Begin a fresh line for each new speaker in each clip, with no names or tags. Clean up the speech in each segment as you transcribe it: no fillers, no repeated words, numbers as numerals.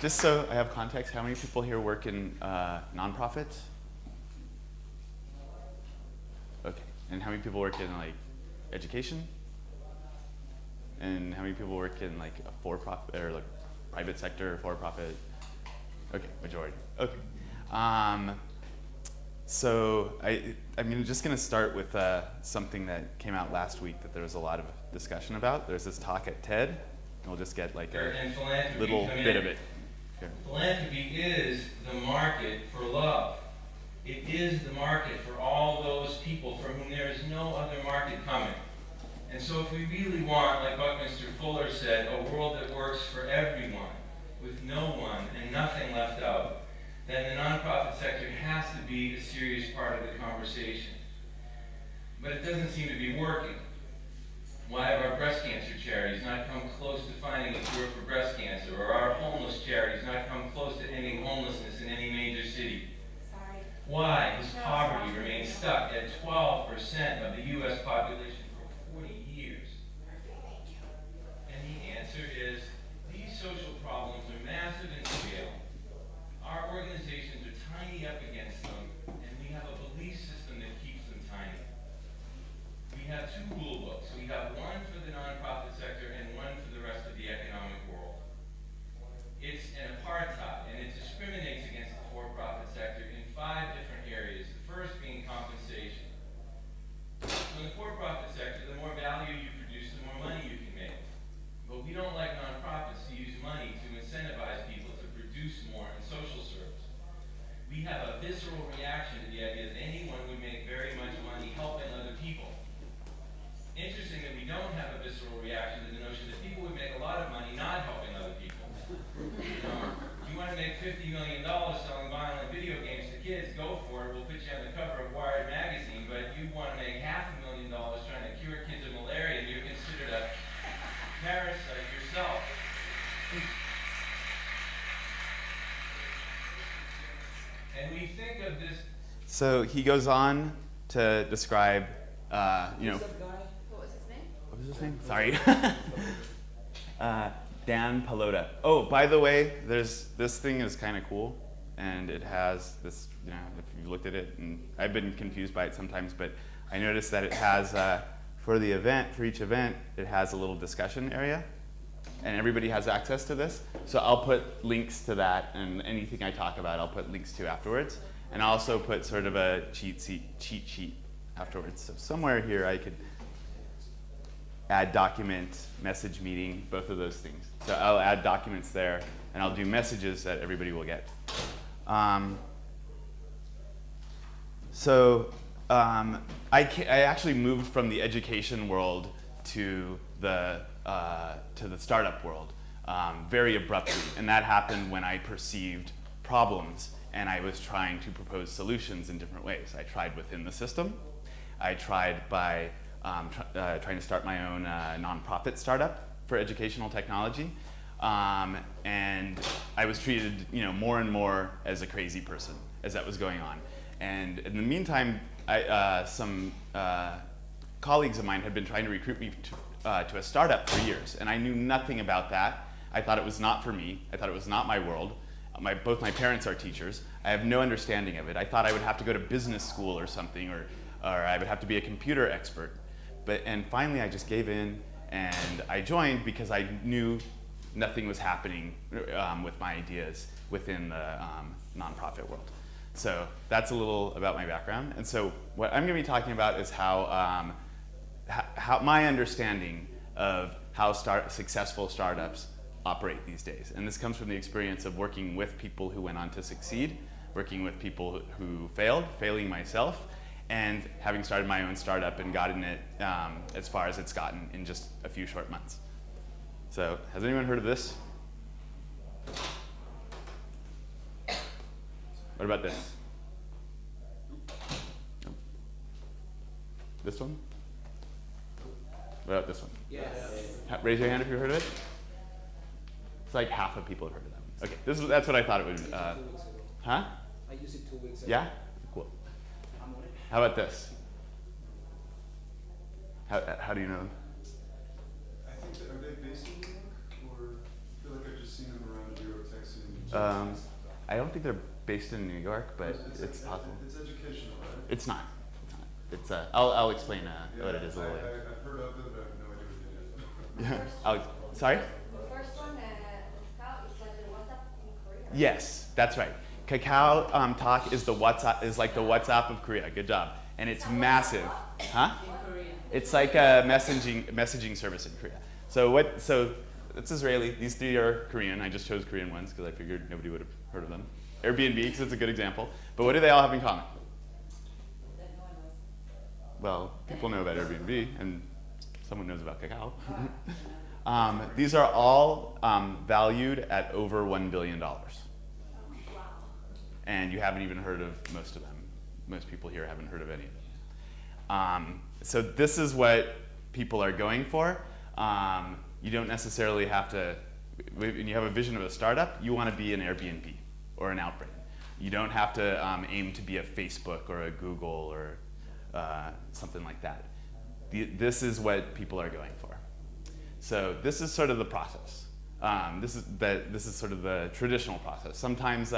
Just so I have context, how many people here work in nonprofits? Okay. And how many people work in like education? And how many people work in like a for-profit or like private sector or for-profit? Okay, majority. Okay. So I'm just going to start with something that came out last week that there was a lot of discussion about. There's this talk at TED, and we'll just get like a little bit of it. Here.
Philanthropy is the market for love. It is the market for all those people for whom there is no other market coming. And so if we really want, like Buckminster Fuller said, a world that works for everyone, with no one and nothing left out, then the nonprofit sector has to be a serious part of the conversation. But it doesn't seem to be working. Why have our breast cancer charities not come close to finding a cure for breast cancer, or our homeless charities not come close to ending homelessness in any major city? Why has poverty remained stuck at 12% of the U.S. population for 40 years? And the answer is, these social problems are massive in scale. Our organizations are tiny up against them, and we have a belief system that keeps them tiny. We have two rule books. We have one for the nonprofit sector and one for the rest of the economic world. It's an apartheid, and it discriminates against the for-profit sector in 5 different areas, the first being compensation. So in the for-profit sector, the more value you produce, the more money you can make. But we don't like nonprofits to use money to incentivize people to produce more in social service. We have a visceral reaction to the idea that anyone would make very much money helping other people. Interesting that we don't have a visceral reaction to the notion that people would make a lot of money not helping other people. You want to make $50 million selling violent video games to kids, go for it. We'll put you on the cover of Wired magazine. But you want to make $500,000 trying to cure kids of malaria, and you're considered a parasite yourself. And we think of this.
So he goes on to describe, What was his name? Sorry. Dan Palota. Oh, by the way, this thing is kind of cool, and it has this, if you've looked at it, and I've been confused by it sometimes, but I noticed that it has, for each event, it has a little discussion area, and everybody has access to this. So I'll put links to that, and anything I talk about, I'll put links to afterwards. And I'll also put sort of a cheat sheet afterwards. So somewhere here I could add document, message meeting, both of those things. So I'll add documents there, and I'll do messages that everybody will get. I actually moved from the education world to the startup world very abruptly, and that happened when I perceived problems and I was trying to propose solutions in different ways. I tried within the system. I tried by trying to start my own nonprofit startup for educational technology, and I was treated, more and more as a crazy person as that was going on. And in the meantime, some colleagues of mine had been trying to recruit me to a startup for years, and I knew nothing about that. I thought it was not for me. I thought it was not my world. Both my parents are teachers. I have no understanding of it. I thought I would have to go to business school or something, or I would have to be a computer expert. And finally, I just gave in, and I joined because I knew nothing was happening with my ideas within the nonprofit world. So that's a little about my background. And so what I'm going to be talking about is how my understanding of how successful startups operate these days. And this comes from the experience of working with people who went on to succeed, working with people who failed, failing myself, and having started my own startup and gotten it as far as it's gotten in just a few short months. So, has anyone heard of this? What about this? No. This one? What about this one?
Yes.
Raise your hand if you've heard of it. It's like half of people have heard of that one. Okay, that's what I thought it would. Huh?
I used it 2 weeks ago.
Yeah? Cool.
I'm on it.
How about this? How do you know?
I think are they based in New York, or I feel like I've just seen them around New
I don't think they're based in New York, but it's possible.
It's educational, right?
It's not. It's I'll explain what it is a little bit.
I've heard of it, but I have no idea what it is.
Sorry?
The first one, Kakao, is like the WhatsApp in Korea.
Yes, that's right. Kakao Talk is like the WhatsApp of Korea. Good job. And it's massive. Huh? It's like a messaging service in Korea. So it's Israeli. These three are Korean. I just chose Korean ones because I figured nobody would have heard of them. Airbnb, because it's a good example. But what do they all have in common? Well, people know about Airbnb, and someone knows about Kakao. These are all valued at over $1 billion. And you haven't even heard of most of them. Most people here haven't heard of any of them. So this is what people are going for. You don't necessarily have to, when you have a vision of a startup, you want to be an Airbnb or an Outbrain. You don't have to aim to be a Facebook or a Google or something like that. This is what people are going for. So this is sort of the process. This is sort of the traditional process. Sometimes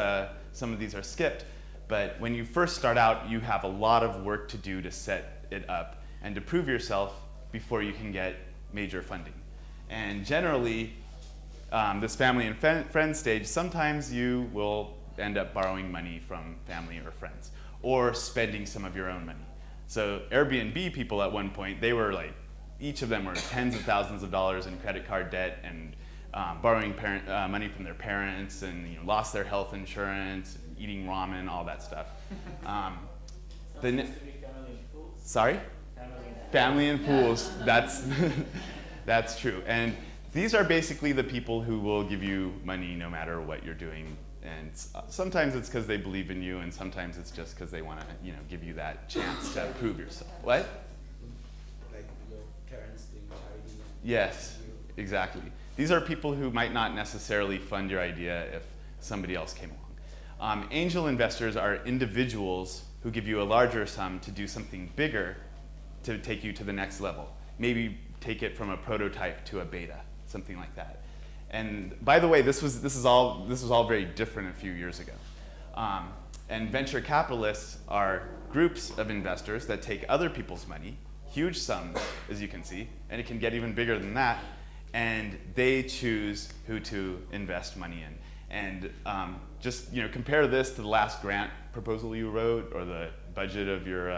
some of these are skipped, but when you first start out, you have a lot of work to do to set it up and to prove yourself before you can get major funding. And generally, this family and friends stage, sometimes you will end up borrowing money from family or friends or spending some of your own money. So Airbnb people at one point, they were like, each of them were tens of thousands of dollars in credit card debt and borrowing money from their parents and lost their health insurance, eating ramen, all that stuff. Sorry? Family and fools, that's true. And these are basically the people who will give you money no matter what you're doing. And sometimes it's because they believe in you, and sometimes it's just because they want to, give you that chance to prove yourself. What?
Like your parents doing charity.
Yes, exactly. These are people who might not necessarily fund your idea if somebody else came along. Angel investors are individuals who give you a larger sum to do something bigger to take you to the next level. Maybe take it from a prototype to a beta, something like that. And by the way, this was all very different a few years ago. And venture capitalists are groups of investors that take other people's money, huge sums, as you can see, and it can get even bigger than that, and they choose who to invest money in. And just compare this to the last grant proposal you wrote, or the budget of your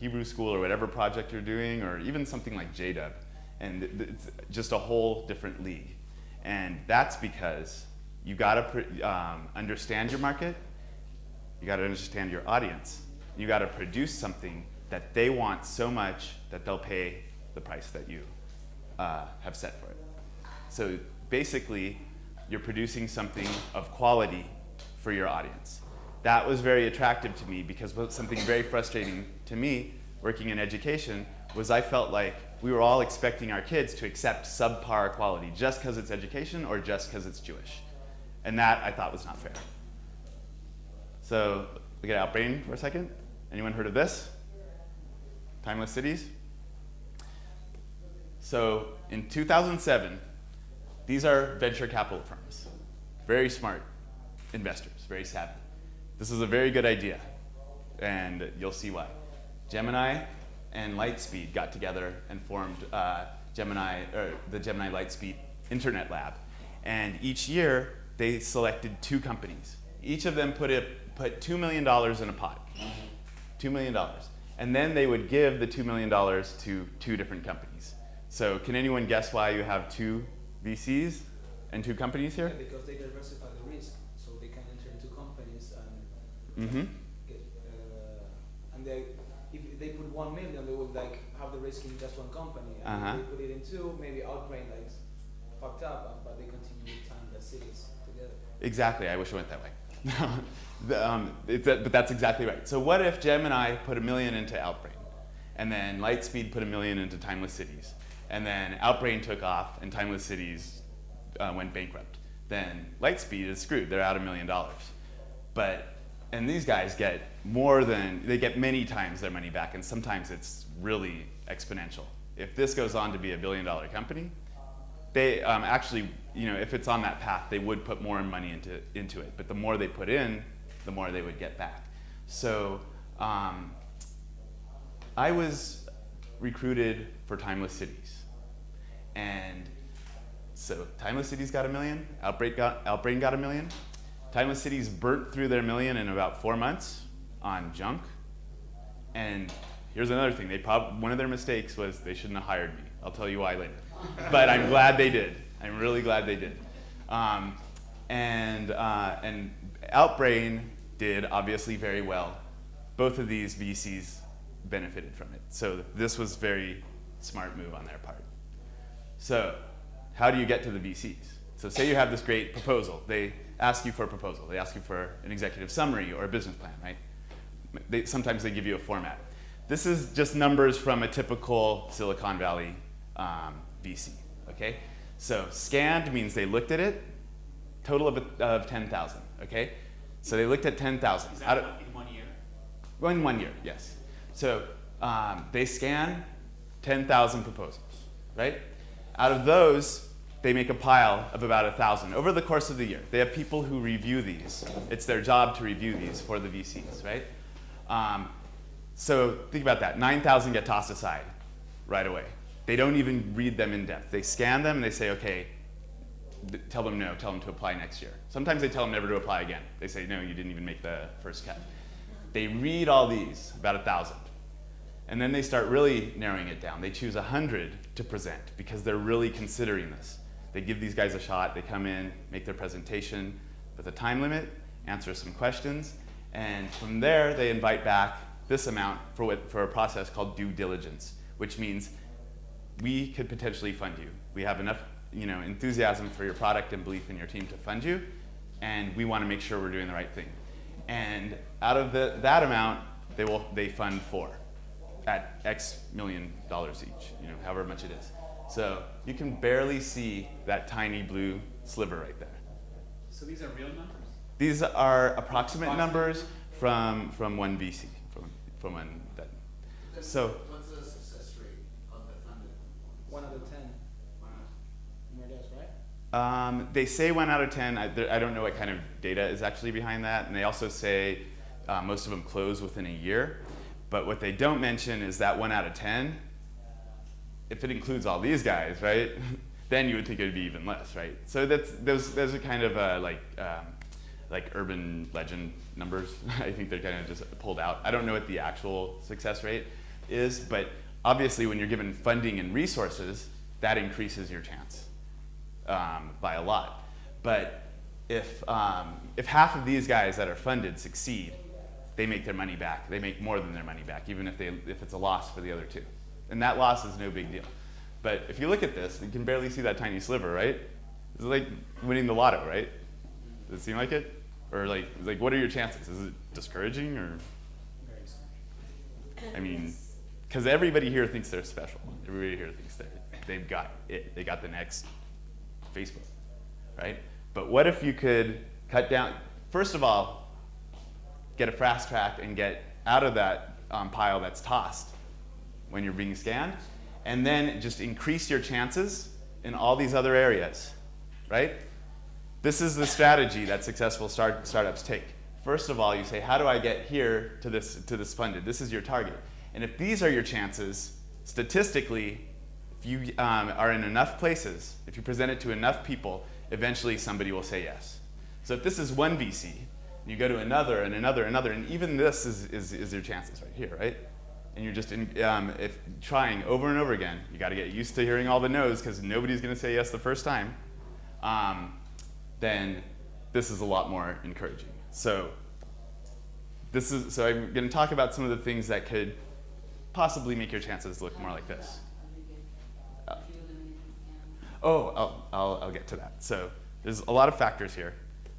Hebrew school, or whatever project you're doing, or even something like JDub. And it's just a whole different league. And that's because you gotta understand your market, you gotta understand your audience, you gotta produce something that they want so much that they'll pay the price that you have set for it. So basically, you're producing something of quality for your audience. That was very attractive to me, because something very frustrating to me working in education was I felt like we were all expecting our kids to accept subpar quality just because it's education or just because it's Jewish. And that I thought was not fair. So look at Outbrain for a second. Anyone heard of this? Timeless Cities? So in 2007, these are venture capital firms. Very smart investors, very savvy. This is a very good idea, and you'll see why. Gemini and Lightspeed got together and formed the Gemini Lightspeed Internet Lab. And each year, they selected 2 companies. Each of them put $2 million in a pot, $2 million. And then they would give the $2 million to 2 different companies. So can anyone guess why you have 2 VCs and 2 companies here?
Yeah, because they diversify the risk, so they can enter into companies and get, and if they put 1 million, they would have the risk in just one company, and if they put it in 2, maybe Outbrain fucked up, but they continue with time the cities together.
Exactly. I wish it went that way. But that's exactly right. So what if Gemini put $1 million into Outbrain, and then Lightspeed put $1 million into Timeless Cities, and then Outbrain took off and Timeless Cities went bankrupt? Then Lightspeed is screwed. They're out $1 million. And these guys get they get many times their money back, and sometimes it's really exponential. If this goes on to be $1 billion company, they actually, if it's on that path, they would put more money into it. But the more they put in, the more they would get back. So I was recruited for Timeless Cities. And so Timeless Cities got $1 million, Outbrain got $1 million. Timeless Cities burnt through their $1 million in about 4 months on junk. And here's another thing. One of their mistakes was they shouldn't have hired me. I'll tell you why later. But I'm glad they did. I'm really glad they did. And Outbrain did obviously very well. Both of these VCs benefited from it. So this was very smart move on their part. So how do you get to the VCs? So say you have this great proposal. They ask you for a proposal. They ask you for an executive summary or a business plan, right? Sometimes they give you a format. This is just numbers from a typical Silicon Valley VC, okay? So scanned means they looked at it, total of 10,000, okay? So they looked at 10,000.
Is that in 1 year?
In 1 year, yes. So they scan 10,000 proposals, right? Out of those, they make a pile of about 1,000 over the course of the year. They have people who review these. It's their job to review these for the VCs, right? So think about that. 9,000 get tossed aside right away. They don't even read them in depth. They scan them and they say, okay, tell them no, tell them to apply next year. Sometimes they tell them never to apply again. They say, no, you didn't even make the first cut. They read all these, about 1,000. And then they start really narrowing it down. They choose 100 to present because they're really considering this. They give these guys a shot. They come in, make their presentation with a time limit, answer some questions, and from there they invite back this amount for a process called due diligence, which means we could potentially fund you. We have enough enthusiasm for your product and belief in your team to fund you, and we want to make sure we're doing the right thing. And out of that amount, they fund 4 at X million dollars each, however much it is. So you can barely see that tiny blue sliver right there.
So these are real numbers?
These are approximate numbers from one VC, from one that. So
what's the success rate of the funded?
1 out of 10. More or less, right?
They say 1 out of 10. I don't know what kind of data is actually behind that. And they also say most of them close within a year. But what they don't mention is that 1 out of 10, if it includes all these guys, right, then you would think it would be even less, right? So those are kind of like urban legend numbers. I think they're kind of just pulled out. I don't know what the actual success rate is, but obviously when you're given funding and resources, that increases your chance by a lot. But if half of these guys that are funded succeed, they make their money back. They make more than their money back, even if it's a loss for the other 2. And that loss is no big deal. But if you look at this, you can barely see that tiny sliver, right? It's like winning the lotto, right? Does it seem like it? Or like what are your chances? Is it discouraging or? I mean, because everybody here thinks they're special. Everybody here thinks they've got it. They got the next Facebook, right? But what if you could cut down, first of all, get a fast track and get out of that pile that's tossed when you're being scanned, and then just increase your chances in all these other areas, right? This is the strategy that successful startups take. First of all, you say, how do I get here to this funded? This is your target. And if these are your chances, statistically, if you are in enough places, if you present it to enough people, eventually somebody will say yes. So if this is one VC, you go to another and another and another, and even this is your chances right here, right? And you're just if trying over and over again. You got to get used to hearing all the no's because nobody's going to say yes the first time. Then this is a lot more encouraging. So I'm going to talk about some of the things that could possibly make your chances look more like this. I'll get to that. So there's a lot of factors here.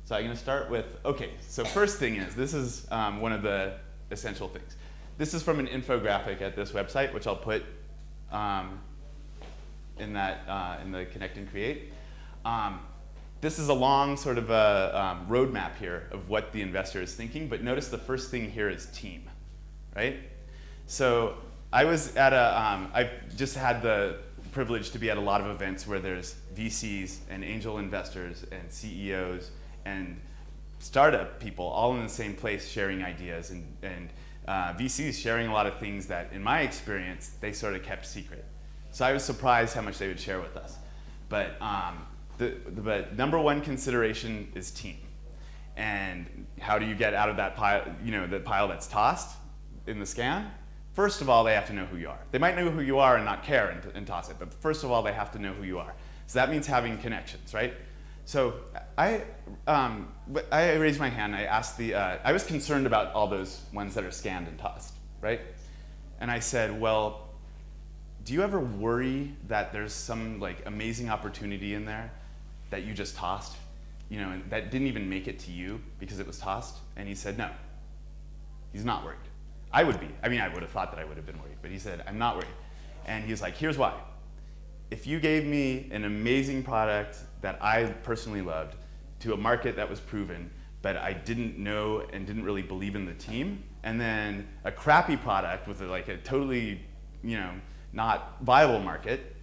So I'm going to start with, okay, so first thing is, this is one of the essential things. This is from an infographic at this website, which I'll put in the Connect and Create. This is a long sort of a roadmap here of what the investor is thinking, but notice the first thing here is team, right? So I was at I've just had the privilege to be at a lot of events where there's VCs and angel investors and CEOs and startup people all in the same place sharing ideas, and VCs sharing a lot of things that, in my experience, they sort of kept secret. So I was surprised how much they would share with us. But but number one consideration is team. And how do you get out of that pile, the pile that's tossed in the scan? First of all, they have to know who you are. They might know who you are and not care and toss it, but first of all, they have to know who you are. So that means having connections, right? So I raised my hand. I asked I was concerned about all those ones that are scanned and tossed, right? And I said, well, do you ever worry that there's some like amazing opportunity in there that you just tossed, and that didn't even make it to you because it was tossed? And he said, no, he's not worried. I would be. I mean, I would have thought that I would have been worried, but he said, I'm not worried. And he's like, here's why. If you gave me an amazing product that I personally loved to a market that was proven, but I didn't know and didn't really believe in the team, and then a crappy product with like a totally, not viable market,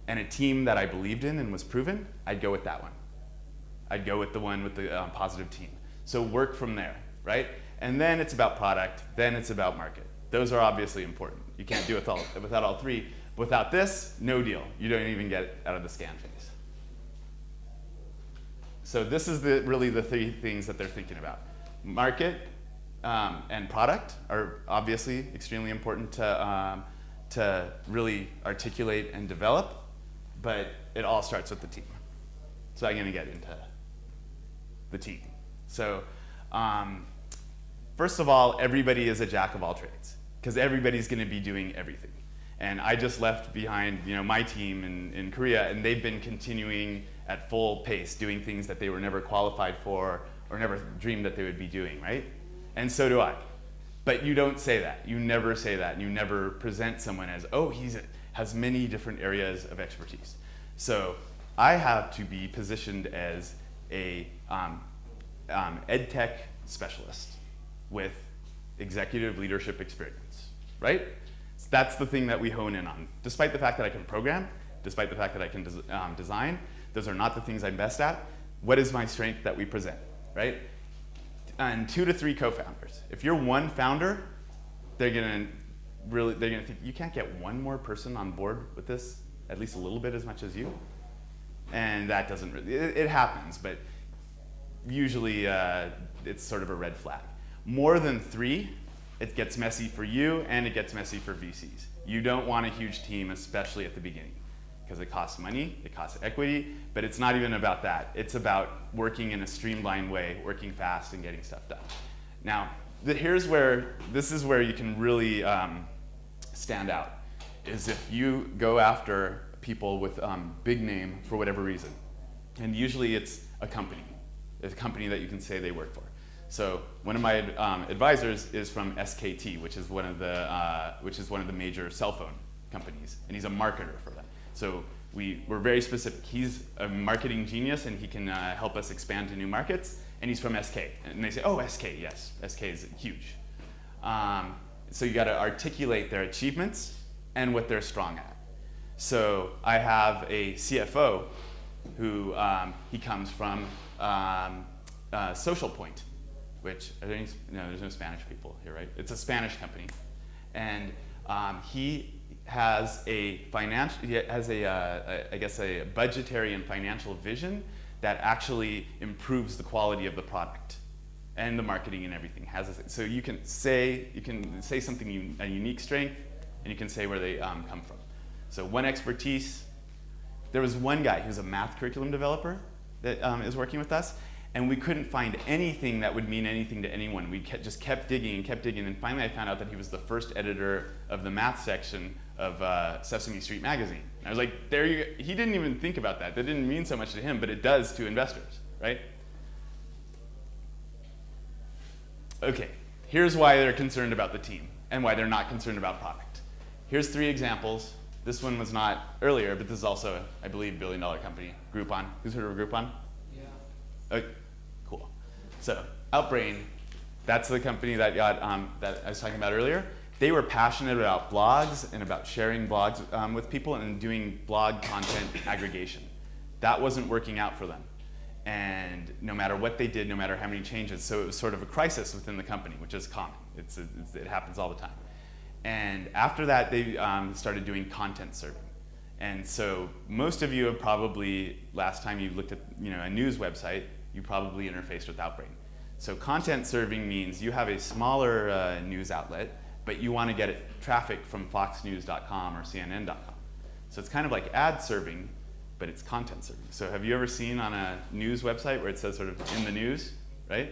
and a team that I believed in and was proven, I'd go with that one. I'd go with the one with the positive team. So work from there, right? And then it's about product, then it's about market. Those are obviously important. You can't do it without all three. Without this, no deal. You don't even get out of the scan phase. So this is really the three things that they're thinking about. Market and product are obviously extremely important to really articulate and develop, but it all starts with the team. So I'm going to get into the team. So first of all, everybody is a jack of all trades, because everybody's going to be doing everything. And I just left behind my team in Korea, and they've been continuing at full pace, doing things that they were never qualified for or never dreamed that they would be doing, right? And so do I. But you don't say that. You never say that. And you never present someone as, oh, has many different areas of expertise. So I have to be positioned as a ed tech specialist with executive leadership experience, right? So that's the thing that we hone in on. Despite the fact that I can program, despite the fact that I can design, those are not the things I'm best at. What is my strength that we present, right? And 2 to 3 co-founders. If you're one founder, they're gonna think, you can't get one more person on board with this at least a little bit as much as you. And that doesn't really, it happens, but usually it's sort of a red flag. More than 3, it gets messy for you and it gets messy for VCs. You don't want a huge team, especially at the beginning, because it costs money, it costs equity, but it's not even about that. It's about working in a streamlined way, working fast and getting stuff done. Now, this is where you can really stand out, is if you go after people with big name for whatever reason. And usually it's a company that you can say they work for. So one of my advisors is from SKT, which is one of the major cell phone companies, and he's a marketer for them. So we're very specific. He's a marketing genius, and he can help us expand to new markets. And he's from SK, and they say, "Oh, SK, yes, SK is huge." So you got to articulate their achievements and what they're strong at. So I have a CFO who he comes from Social Point, which there's no Spanish people here, right? It's a Spanish company, and he has a budgetary and financial vision that actually improves the quality of the product and the marketing and everything. So you can say something, a unique strength, and you can say where they come from. So one expertise. There was one guy who's a math curriculum developer that is working with us, and we couldn't find anything that would mean anything to anyone. We just kept digging, and finally I found out that he was the first editor of the math section of Sesame Street magazine. And I was like, there you go. He didn't even think about that. That didn't mean so much to him, but it does to investors, right? Okay, here's why they're concerned about the team and why they're not concerned about product. Here's 3 examples. This one was not earlier, but this is also, I believe, $1 billion company, Groupon. Who's heard of Groupon?
Yeah.
Okay, cool. So Outbrain, that's the company that got that I was talking about earlier. they were passionate about blogs and about sharing blogs with people and doing blog content aggregation. That wasn't working out for them. And no matter what they did, no matter how many changes, so it was sort of a crisis within the company, which is common. It happens all the time. And after that, they started doing content serving. And so most of you have probably, last time you looked at a news website, you probably interfaced with Outbrain. So content serving means you have a smaller news outlet, but you want to get traffic from foxnews.com or cnn.com. So it's kind of like ad serving, but it's content serving. So have you ever seen on a news website where it says sort of in the news, right?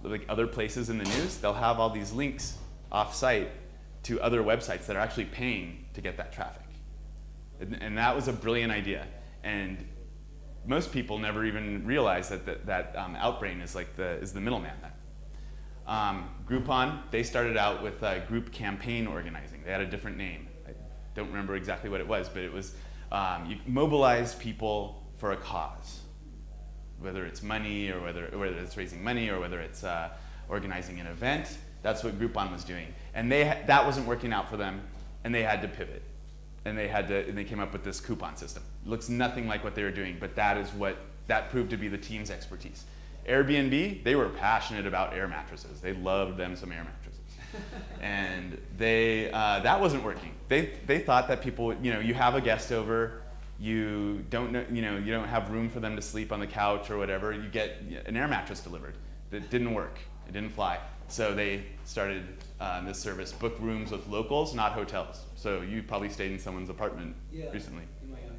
Like other places in the news, they'll have all these links off-site to other websites that are actually paying to get that traffic. And that was a brilliant idea. And most people never even realize that Outbrain is like the middleman there. Groupon, they started out with group campaign organizing. They had a different name. I don't remember exactly what it was, but it was you mobilize people for a cause, whether it's money or whether it's raising money or whether it's organizing an event. That's what Groupon was doing, and that wasn't working out for them, and they had to pivot, and they came up with this coupon system. It looks nothing like what they were doing, but that proved to be the team's expertise. Airbnb, they were passionate about air mattresses. They loved them some air mattresses, and that wasn't working. They thought that people, you have a guest over, you don't know, you don't have room for them to sleep on the couch or whatever. You get an air mattress delivered. That didn't work. It didn't fly. So they started this service, book rooms with locals, not hotels. So you probably stayed in someone's apartment recently.
In Miami.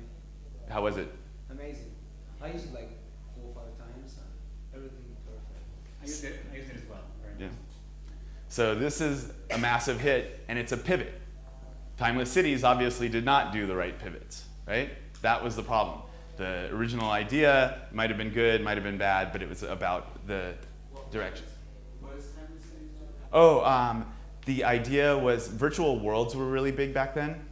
How was it?
Amazing. I used it like 4 or 5 times, and everything perfect.
I used it as well. Very
Yeah.
nice.
So this is a massive hit, and it's a pivot. Timeless Cities obviously did not do the right pivots, right? That was the problem. The original idea might have been good, might have been bad, but it was about the direction.
What is Timeless Cities doing?
Oh, the idea was virtual worlds were really big back then,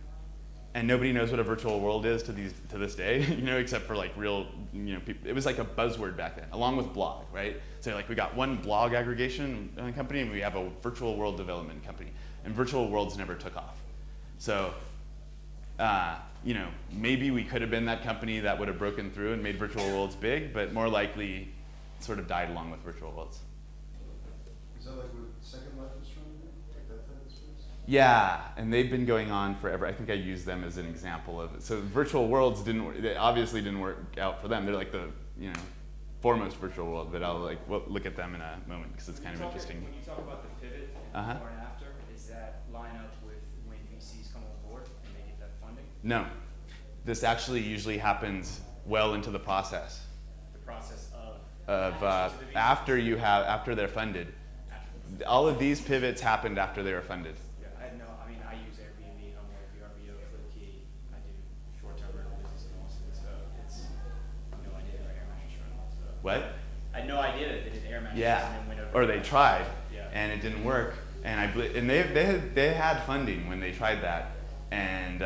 and nobody knows what a virtual world is to this day, except for like real, people. It was like a buzzword back then, along with blog, right? So like we got one blog aggregation company, and we have a virtual world development company, and virtual worlds never took off. So, maybe we could have been that company that would have broken through and made virtual worlds big, but more likely, sort of died along with virtual worlds.
Is that like what Second Life is trying to do? Like that type of space?
Yeah, and they've been going on forever. I think I used them as an example of it. So virtual worlds they obviously didn't work out for them. They're like the foremost virtual world, but I'll look at them in a moment because it's kind of interesting.
When you talk about the pivot
Uh-huh.
before and after, is that line up with when VCs come on board and they get that funding?
No, this actually usually happens well into the process
The process
of after they're funded.
after
All of these pivots happened after they were funded.
yeah, I use Airbnb, I'm like VRBO, FlipKey, I do short-term rental business and most of it, so it's no idea that air mattress rental. So
What?
I had no idea that they did air mattresses
Yeah,
and then went over.
or they tried,
Yeah.
and it didn't work. And they had funding when they tried that, and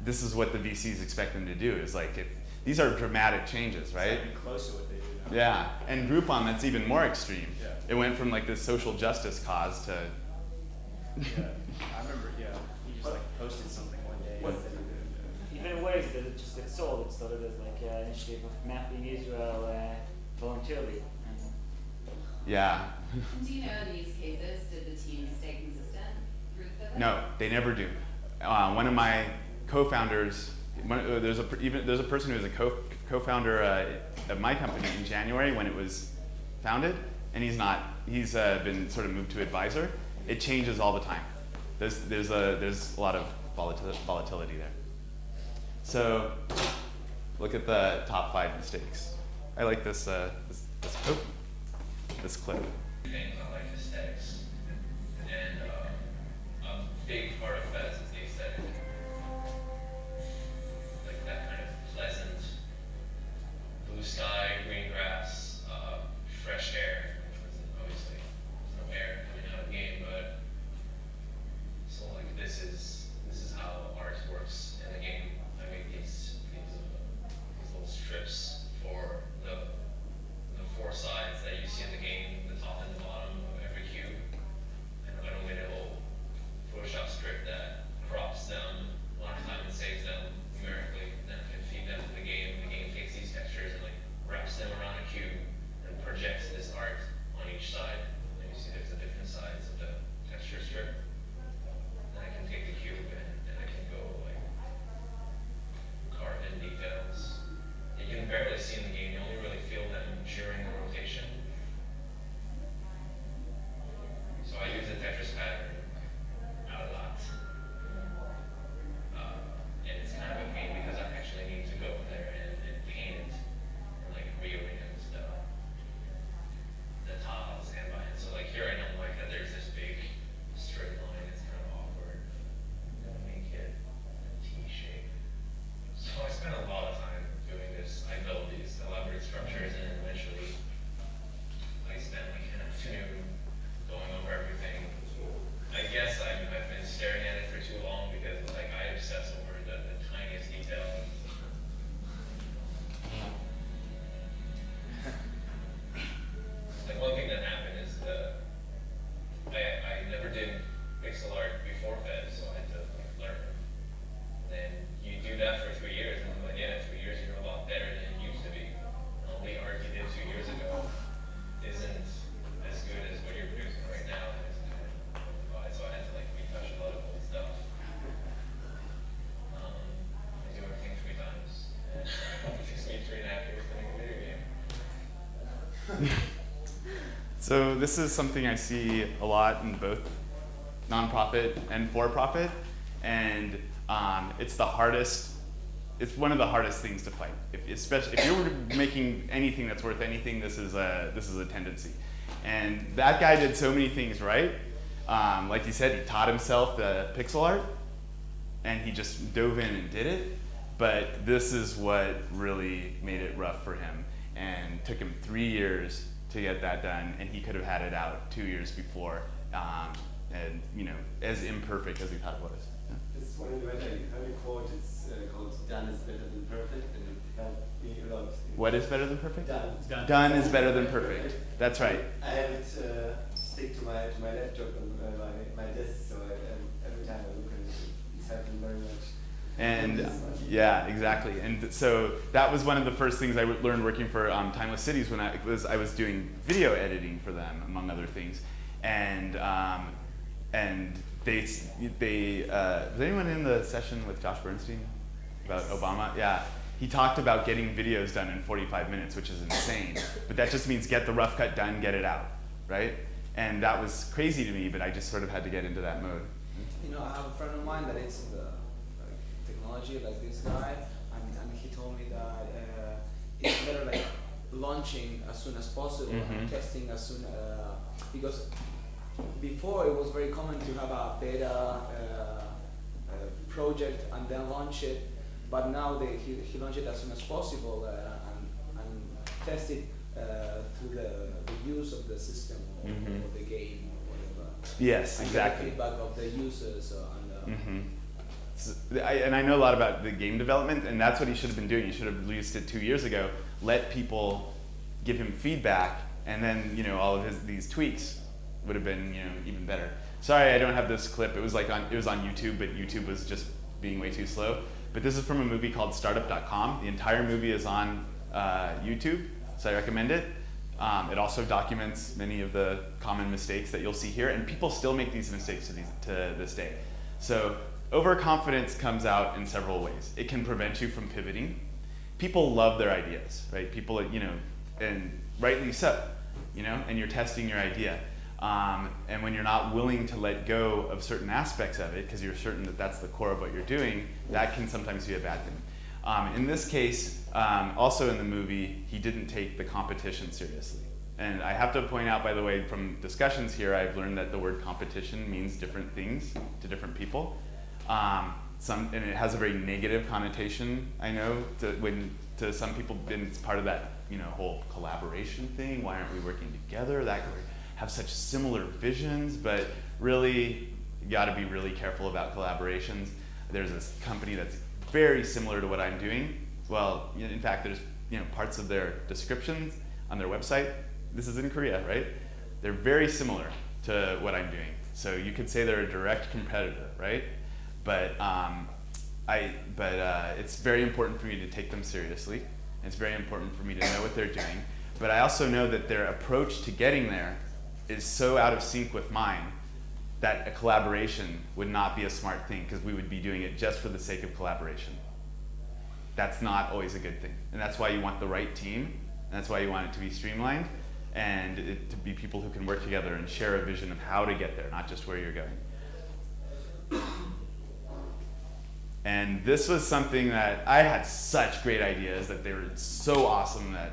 this is what the VCs expect them to do. Is like these are dramatic changes, right?
It's not even close to what they do now.
Yeah, and Groupon, that's even more extreme.
Yeah.
It went from like this social justice cause to
Yeah, I remember, you just like posted something one day.
What?
and said you did it.
Even ways that it just gets sold. It started as like an initiative of mapping Israel voluntarily.
yeah.
Do you know in these cases, did the team stay consistent through the pivot?
No, they never do. One of my co-founders, there's a person who was a co-founder of my company in January when it was founded, and he's not. He's been sort of moved to advisor. It changes all the time. There's a lot of volatility there. So look at the top 5 mistakes. I like this clip.
Things I like aesthetics, and a big part of that is the aesthetic, like that kind of pleasant blue sky, green grass, fresh air, which was obviously there's no air coming out of the game, but so like this is how art works in the game. I make these little strips for the 4 sides that you see in the game, the top and the bottom of every cube. And I don't get it all do that for 3 years, and by the end of 3 years, you're a lot better than you used to be. The art you did 2 years ago isn't as good as what you're producing right now. So I had to like retouch a lot of old stuff. I do everything 3 times. It takes me 3.5 years to make a video game.
So this is something I see a lot in both nonprofit and for-profit, and it's the hardest. It's one of the hardest things to fight. Especially if you're making anything that's worth anything, this is a tendency. And that guy did so many things right. Like he said, he taught himself the pixel art, and he just dove in and did it. But this is what really made it rough for him, and took him 3 years to get that done, and he could have had it out 2 years before, and as imperfect as he thought it was. Yeah.
This one when I heard a quote, it's called "Done is better than perfect," and it helped me a lot.
What is better than perfect?
Done.
Done is better than perfect. That's right.
I have it stick to my laptop and my desk, so every time I look at it, it's helping very much.
And yeah, exactly. And so that was one of the first things I learned working for Timeless Cities when I was doing video editing for them, among other things. And they was anyone in the session with Josh Bernstein about Obama? Yeah. He talked about getting videos done in 45 minutes, which is insane. But that just means get the rough cut done, get it out, right? And that was crazy to me, but I just sort of had to get into that mode.
I have a friend of mine that is in the technology, like this guy, and he told me that it's better like launching as soon as possible and testing as soon because before it was very common to have a beta project and then launch it, but now he launched it as soon as possible and test it through the use of the system or the game or whatever.
Yes,
and
exactly.
get the feedback of the users
and I know a lot about the game development, and that's what he should have been doing. He should have released it 2 years ago, let people give him feedback, and then all of these tweaks would have been even better. Sorry, I don't have this clip. It was on YouTube, but YouTube was just being way too slow. But this is from a movie called Startup.com. The entire movie is on YouTube, so I recommend it. It also documents many of the common mistakes that you'll see here, and people still make these mistakes to this day. So overconfidence comes out in several ways. It can prevent you from pivoting. People love their ideas, right? People, and rightly so, and you're testing your idea. And when you're not willing to let go of certain aspects of it, because you're certain that that's the core of what you're doing, that can sometimes be a bad thing. In this case, also in the movie, he didn't take the competition seriously. And I have to point out, by the way, from discussions here, I've learned that the word competition means different things to different people. And it has a very negative connotation, I know, to some people, and it's part of that whole collaboration thing. Why aren't we working together? That we have such similar visions, but really, you got to be really careful about collaborations. There's this company that's very similar to what I'm doing. Well, in fact, there's parts of their descriptions on their website. This is in Korea, right? They're very similar to what I'm doing. So you could say they're a direct competitor, right? But it's very important for me to take them seriously. It's very important for me to know what they're doing. But I also know that their approach to getting there is so out of sync with mine that a collaboration would not be a smart thing, because we would be doing it just for the sake of collaboration. That's not always a good thing. And that's why you want the right team, and that's why you want it to be streamlined, and it to be people who can work together and share a vision of how to get there, not just where you're going. And this was something that I had such great ideas that they were so awesome that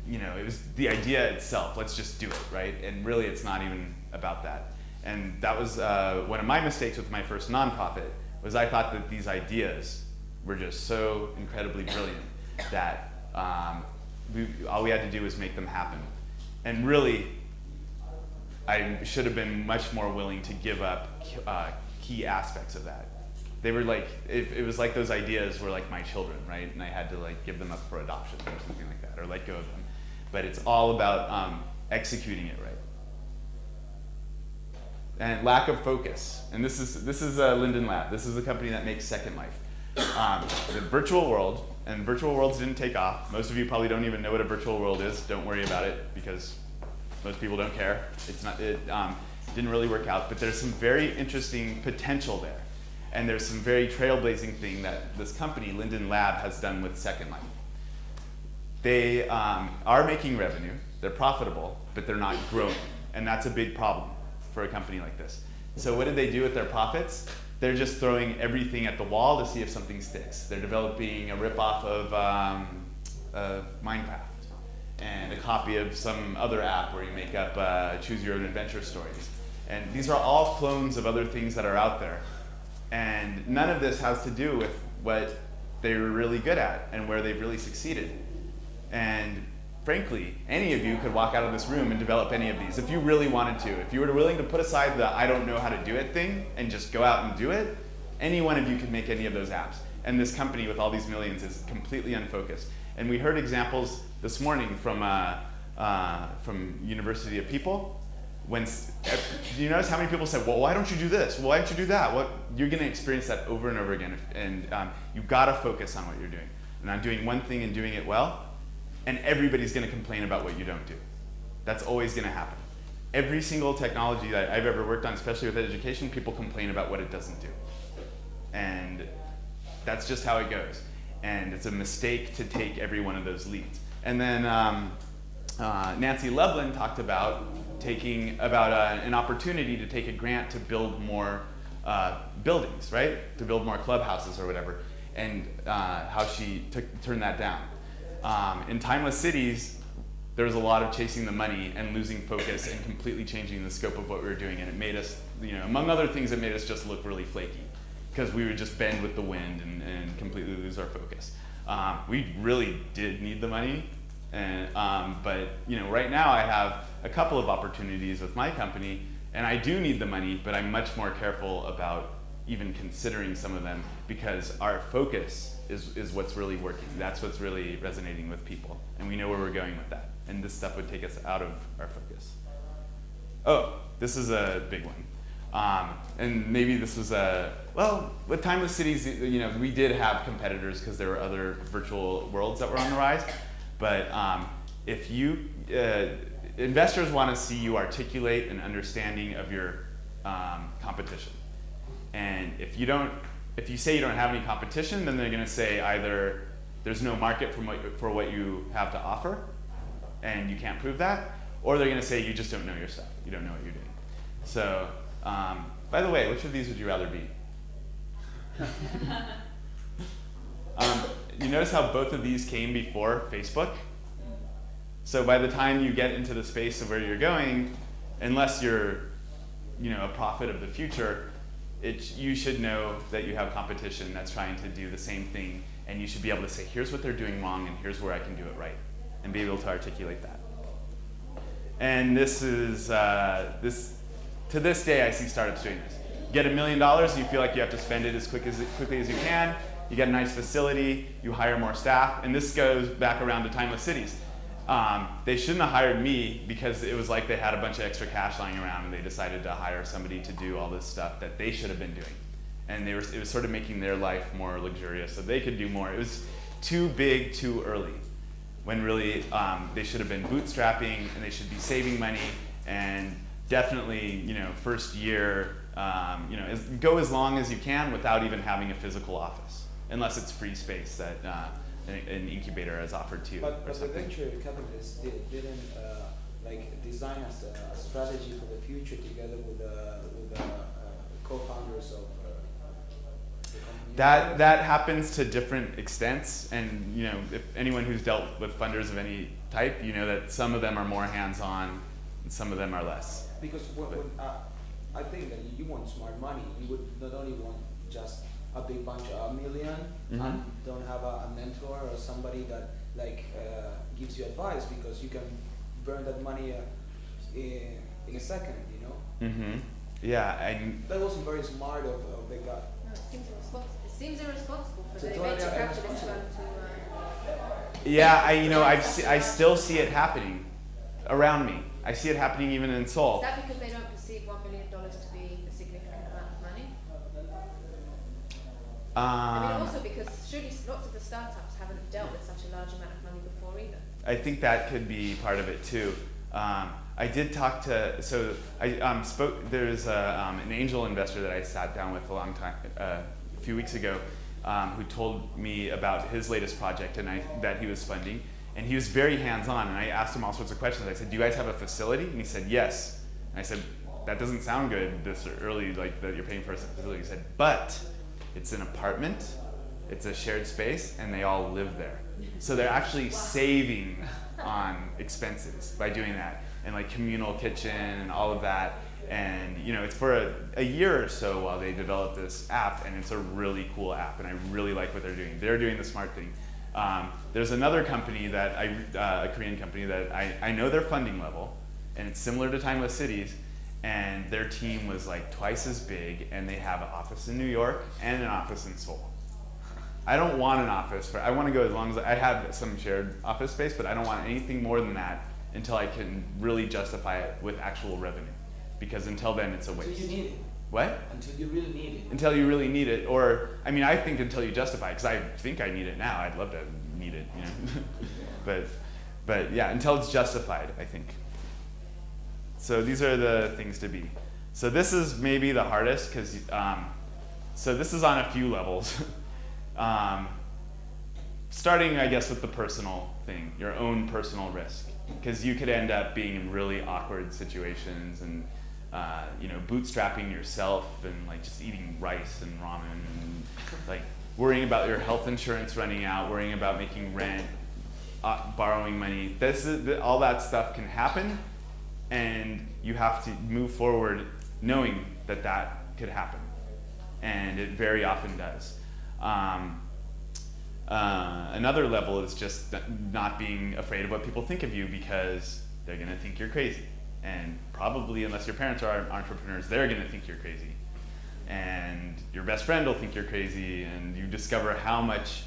it was the idea itself. Let's just do it, right? And really, it's not even about that. And that was one of my mistakes with my first nonprofit. Was I thought that these ideas were just so incredibly brilliant that all we had to do was make them happen. And really, I should have been much more willing to give up key aspects of that. They were like, it was like those ideas were like my children, right? And I had to give them up for adoption or something like that, or let go of them. But it's all about executing it right. And lack of focus. And this is Linden Lab. This is the company that makes Second Life. The virtual world, and virtual worlds didn't take off. Most of you probably don't even know what a virtual world is. Don't worry about it because most people don't care. It didn't really work out, but there's some very interesting potential there. And there's some very trailblazing thing that this company, Linden Lab, has done with Second Life. They are making revenue, they're profitable, but they're not growing. And that's a big problem for a company like this. So what did they do with their profits? They're just throwing everything at the wall to see if something sticks. They're developing a ripoff of Minecraft and a copy of some other app where you make up choose your own adventure stories. And these are all clones of other things that are out there. And none of this has to do with what they were really good at and where they've really succeeded. And frankly, any of you could walk out of this room and develop any of these if you really wanted to. If you were willing to put aside the I don't know how to do it thing and just go out and do it, any one of you could make any of those apps. And this company with all these millions is completely unfocused. And we heard examples this morning from University of People. Do you notice how many people said, well, why don't you do this? Well, why don't you do that? You're going to experience that over and over again. And you've got to focus on what you're doing. And on doing one thing and doing it well, and everybody's going to complain about what you don't do. That's always going to happen. Every single technology that I've ever worked on, especially with education, people complain about what it doesn't do. And that's just how it goes. And it's a mistake to take every one of those leads. And then Nancy Lublin talked about an opportunity to take a grant to build more buildings, right? To build more clubhouses or whatever, and how she turned that down. In Timeless Cities, there was a lot of chasing the money and losing focus and completely changing the scope of what we were doing, and it made us, among other things, it made us just look really flaky because we would just bend with the wind and completely lose our focus. We really did need the money, but right now I have a couple of opportunities with my company, and I do need the money, but I'm much more careful about even considering some of them because our focus is what's really working. That's what's really resonating with people, and we know where we're going with that. And this stuff would take us out of our focus. Oh, this is a big one. And maybe this was with Timeless Cities, we did have competitors because there were other virtual worlds that were on the rise. But if you investors want to see you articulate an understanding of your competition. And if you say you don't have any competition, then they're going to say either there's no market for what you have to offer, and you can't prove that, or they're going to say you just don't know your stuff. You don't know what you're doing. So, by the way, which of these would you rather be? You notice how both of these came before Facebook? So by the time you get into the space of where you're going, unless you're a prophet of the future, you should know that you have competition that's trying to do the same thing, and you should be able to say, here's what they're doing wrong, and here's where I can do it right, and be able to articulate that. And this is, to this day, I see startups doing this. You get $1 million, you feel like you have to spend it as quickly as you can, you get a nice facility, you hire more staff, and this goes back around to Timeless Cities. They shouldn't have hired me because it was like they had a bunch of extra cash lying around and they decided to hire somebody to do all this stuff that they should have been doing. And it was sort of making their life more luxurious so they could do more. It was too big, too early, when really they should have been bootstrapping and they should be saving money, and definitely, first year, go as long as you can without even having a physical office, unless it's free space that an incubator has offered to you.
But the venture capitalists didn't design a strategy for the future together with the co-founders of the company.
That happens to different extents, and if anyone who's dealt with funders of any type, you know that some of them are more hands-on and some of them are less.
Because I think that you want smart money, you would not only want just a big bunch of $1 million, and don't have a mentor or somebody that gives you advice, because you can burn that money in a second,
Yeah,
that wasn't very smart of the guy.
No, it seems irresponsible for
So
the
totally
venture capitalist
irresponsible.
fund to.
Yeah, I still see it happening around me. I see it happening even in Seoul.
Is that because they don't perceive $1 million to be a significant amount of money?
I mean, also because surely lots of the startups haven't dealt with such a large amount of money before either.
I think that could be part of it too. I did talk to, so I spoke, there's an angel investor that I sat down with a few weeks ago, who told me about his latest project and that he was funding. And he was very hands-on, and I asked him all sorts of questions. I said, do you guys have a facility? And he said, yes. And I said, that doesn't sound good this early, like that you're paying for a facility. He said, but it's an apartment, it's a shared space, and they all live there. So they're actually saving on expenses by doing that, and like communal kitchen and all of that. And you know, it's for a year or so while they develop this app, and it's a really cool app, and I really like what they're doing. They're doing the smart thing. There's another company that a Korean company that I know their funding level, and it's similar to Timeless Cities, and their team was like twice as big, and they have an office in New York and an office in Seoul. I don't want an office, I want to go as long as I have some shared office space, but I don't want anything more than that until I can really justify it with actual revenue. Because until then, it's a waste.
Until you need it.
What?
Until you really need it.
Until you really need it, or, I mean, I think until you justify it, because I think I need it now. I'd love to need it, you know. but yeah, until it's justified, I think. So these are the things to be. So this is maybe the hardest, because, so this is on a few levels. Starting, I guess, with the personal thing, your own personal risk. Because you could end up being in really awkward situations and you know, bootstrapping yourself and like just eating rice and ramen and like worrying about your health insurance running out, worrying about making rent, borrowing money. All that stuff can happen, and you have to move forward knowing that that could happen, and it very often does. Another level is just not being afraid of what people think of you, because they're gonna think you're crazy. And probably, unless your parents are entrepreneurs, they're gonna think you're crazy. And your best friend will think you're crazy, and you discover how much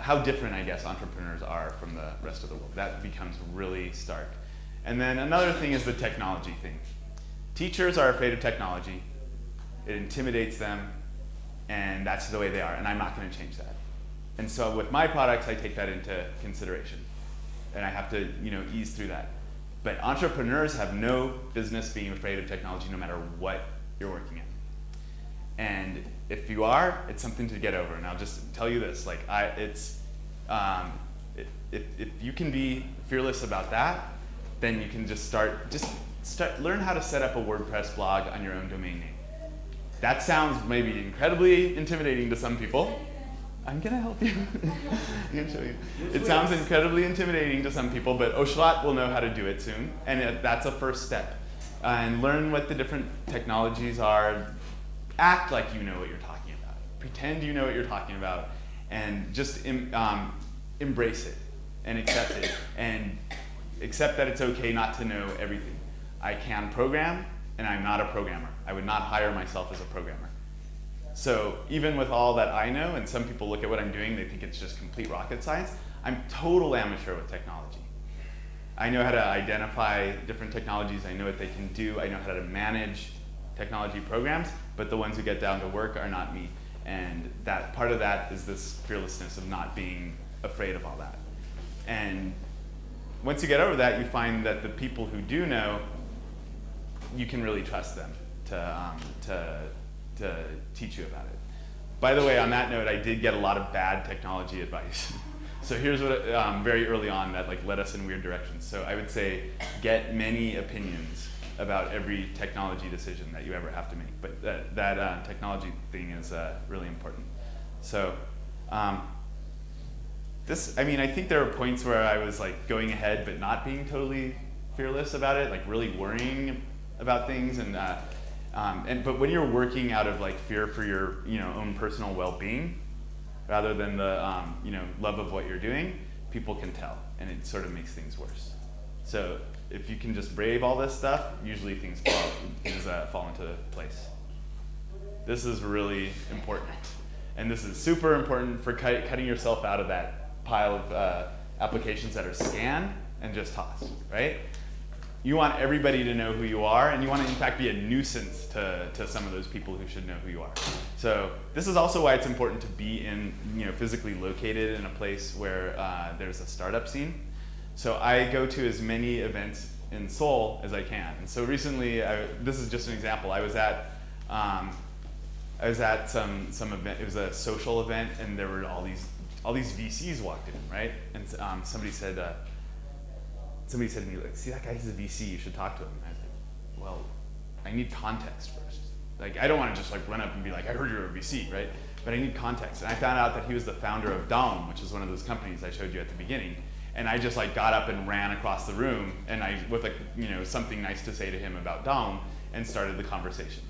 how different, I guess, entrepreneurs are from the rest of the world. That becomes really stark. And then another thing is the technology thing. Teachers are afraid of technology. It intimidates them, and that's the way they are, and I'm not gonna change that. And so with my products, I take that into consideration, and I have to, you know, ease through that. But entrepreneurs have no business being afraid of technology, no matter what you're working in. And if you are, it's something to get over. And I'll just tell you this: like, if you can be fearless about that, then you can just learn how to set up a WordPress blog on your own domain name. That sounds maybe incredibly intimidating to some people. I'm gonna help you. I'm gonna show you. It sounds incredibly intimidating to some people, but Oshlat will know how to do it soon, and that's a first step. And learn what the different technologies are. Act like you know what you're talking about. Pretend you know what you're talking about, and just embrace it and accept it, and accept that it's okay not to know everything. I can program, and I'm not a programmer. I would not hire myself as a programmer. So even with all that I know, and some people look at what I'm doing, they think it's just complete rocket science, I'm total amateur with technology. I know how to identify different technologies, I know what they can do, I know how to manage technology programs, but the ones who get down to work are not me. And that part of that is this fearlessness of not being afraid of all that. And once you get over that, you find that the people who do know, you can really trust them to teach you about it. By the way, on that note, I did get a lot of bad technology advice. So here's what, very early on, that like led us in weird directions. So I would say, get many opinions about every technology decision that you ever have to make. But that technology thing is really important. So I think there are points where I was like going ahead but not being totally fearless about it, like really worrying about things, but when you're working out of like fear for your own personal well-being, rather than the love of what you're doing, people can tell, and it sort of makes things worse. So if you can just brave all this stuff, usually things fall into place. This is really important, and this is super important for cutting yourself out of that pile of applications that are scanned and just tossed, right? You want everybody to know who you are, and you want to in fact be a nuisance to some of those people who should know who you are. So this is also why it's important to be in, physically located in a place where there's a startup scene. So I go to as many events in Seoul as I can. And so recently, this is just an example. I was at some event. It was a social event, and there were all these VCs walked in, right? And somebody said to me, like, see that guy, he's a VC, you should talk to him. And I was like, well, I need context first. Like, I don't want to just like run up and be like, I heard you're a VC, right? But I need context. And I found out that he was the founder of Daum, which is one of those companies I showed you at the beginning. And I just like got up and ran across the room, and I, with like, something nice to say to him about Daum, and started the conversation.